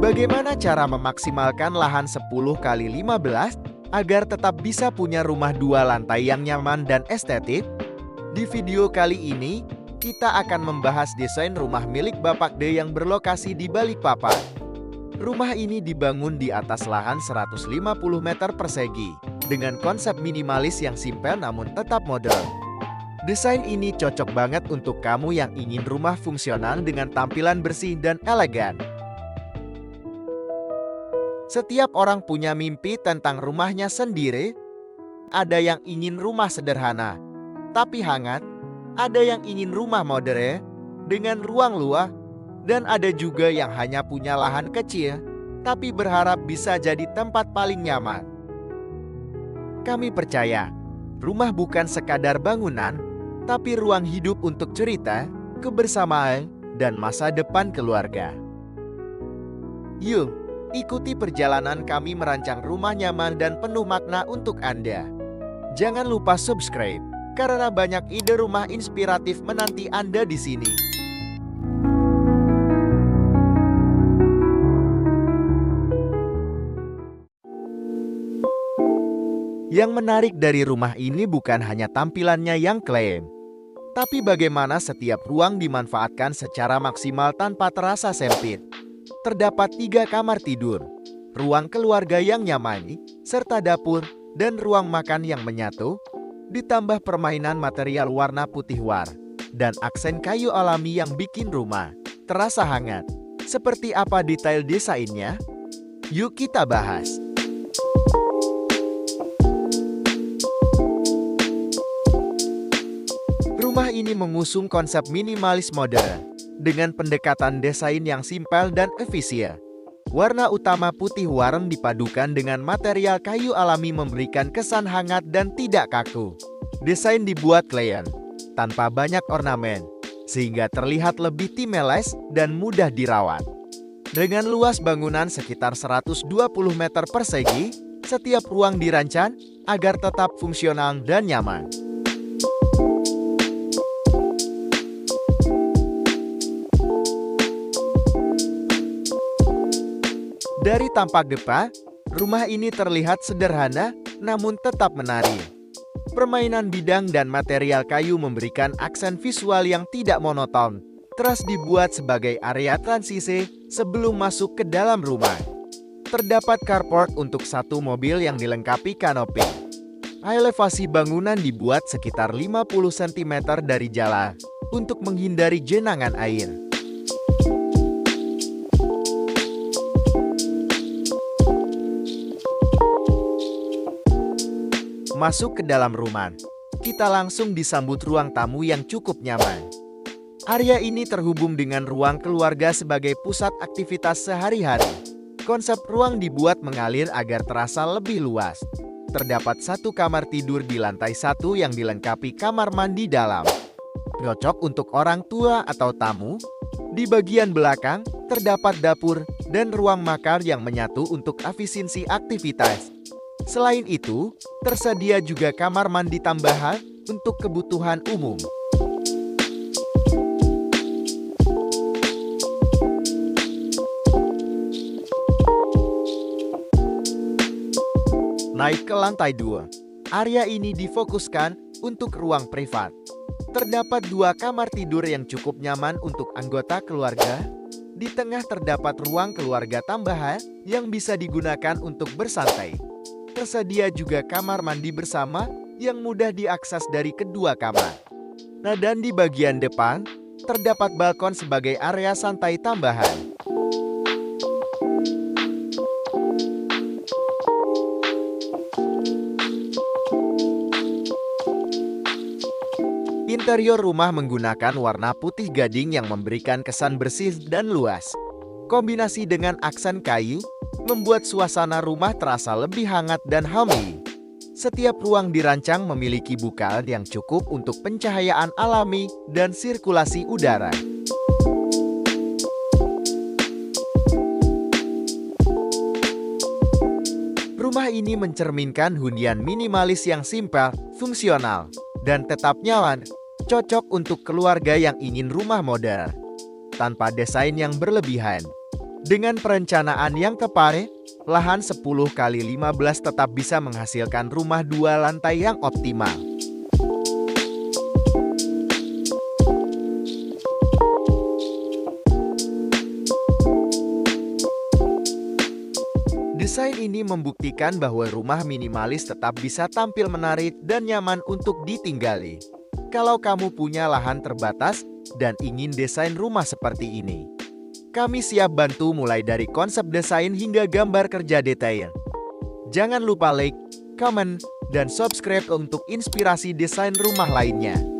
Bagaimana cara memaksimalkan lahan 10 kali 15 agar tetap bisa punya rumah 2 lantai yang nyaman dan estetik? Di video kali ini, kita akan membahas desain rumah milik Bapak D yang berlokasi di Balikpapan. Rumah ini dibangun di atas lahan 150 meter persegi, dengan konsep minimalis yang simpel namun tetap modern. Desain ini cocok banget untuk kamu yang ingin rumah fungsional dengan tampilan bersih dan elegan. Setiap orang punya mimpi tentang rumahnya sendiri. Ada yang ingin rumah sederhana, tapi hangat. Ada yang ingin rumah modern, dengan ruang luas. Dan ada juga yang hanya punya lahan kecil, tapi berharap bisa jadi tempat paling nyaman. Kami percaya, rumah bukan sekadar bangunan, tapi ruang hidup untuk cerita, kebersamaan, dan masa depan keluarga. Yuk, ikuti perjalanan kami merancang rumah nyaman dan penuh makna untuk Anda. Jangan lupa subscribe, karena banyak ide rumah inspiratif menanti Anda di sini. Yang menarik dari rumah ini bukan hanya tampilannya yang klaim, tapi bagaimana setiap ruang dimanfaatkan secara maksimal tanpa terasa sempit. Terdapat 3 kamar tidur, ruang keluarga yang nyaman, serta dapur dan ruang makan yang menyatu, ditambah permainan material warna putih war, dan aksen kayu alami yang bikin rumah terasa hangat. Seperti apa detail desainnya? Yuk kita bahas. Rumah ini mengusung konsep minimalis modern, dengan pendekatan desain yang simpel dan efisien. Warna utama putih warm dipadukan dengan material kayu alami memberikan kesan hangat dan tidak kaku. Desain dibuat clean, tanpa banyak ornamen, sehingga terlihat lebih timeless dan mudah dirawat. Dengan luas bangunan sekitar 120 meter persegi, setiap ruang dirancang agar tetap fungsional dan nyaman. Dari tampak depan, rumah ini terlihat sederhana namun tetap menarik. Permainan bidang dan material kayu memberikan aksen visual yang tidak monoton. Teras dibuat sebagai area transisi sebelum masuk ke dalam rumah. Terdapat carport untuk 1 mobil yang dilengkapi kanopi. Elevasi bangunan dibuat sekitar 50 cm dari jalan untuk menghindari genangan air. Masuk ke dalam rumah, kita langsung disambut ruang tamu yang cukup nyaman. Area ini terhubung dengan ruang keluarga sebagai pusat aktivitas sehari-hari. Konsep ruang dibuat mengalir agar terasa lebih luas. Terdapat 1 kamar tidur di lantai 1 yang dilengkapi kamar mandi dalam. Cocok untuk orang tua atau tamu. Di bagian belakang, terdapat dapur dan ruang makan yang menyatu untuk efisiensi aktivitas. Selain itu, tersedia juga kamar mandi tambahan untuk kebutuhan umum. Naik ke lantai 2. Area ini difokuskan untuk ruang privat. Terdapat 2 kamar tidur yang cukup nyaman untuk anggota keluarga. Di tengah terdapat ruang keluarga tambahan yang bisa digunakan untuk bersantai. Tersedia juga kamar mandi bersama yang mudah diakses dari kedua kamar. Nah, dan di bagian depan, terdapat balkon sebagai area santai tambahan. Interior rumah menggunakan warna putih gading yang memberikan kesan bersih dan luas. Kombinasi dengan aksen kayu, membuat suasana rumah terasa lebih hangat dan homey. Setiap ruang dirancang memiliki buka yang cukup untuk pencahayaan alami dan sirkulasi udara. Rumah ini mencerminkan hunian minimalis yang simpel, fungsional, dan tetap nyaman. Cocok untuk keluarga yang ingin rumah modern, tanpa desain yang berlebihan. Dengan perencanaan yang tepat, lahan 10 kali 15 tetap bisa menghasilkan rumah 2 lantai yang optimal. Desain ini membuktikan bahwa rumah minimalis tetap bisa tampil menarik dan nyaman untuk ditinggali. Kalau kamu punya lahan terbatas dan ingin desain rumah seperti ini, kami siap bantu mulai dari konsep desain hingga gambar kerja detail. Jangan lupa like, comment, dan subscribe untuk inspirasi desain rumah lainnya.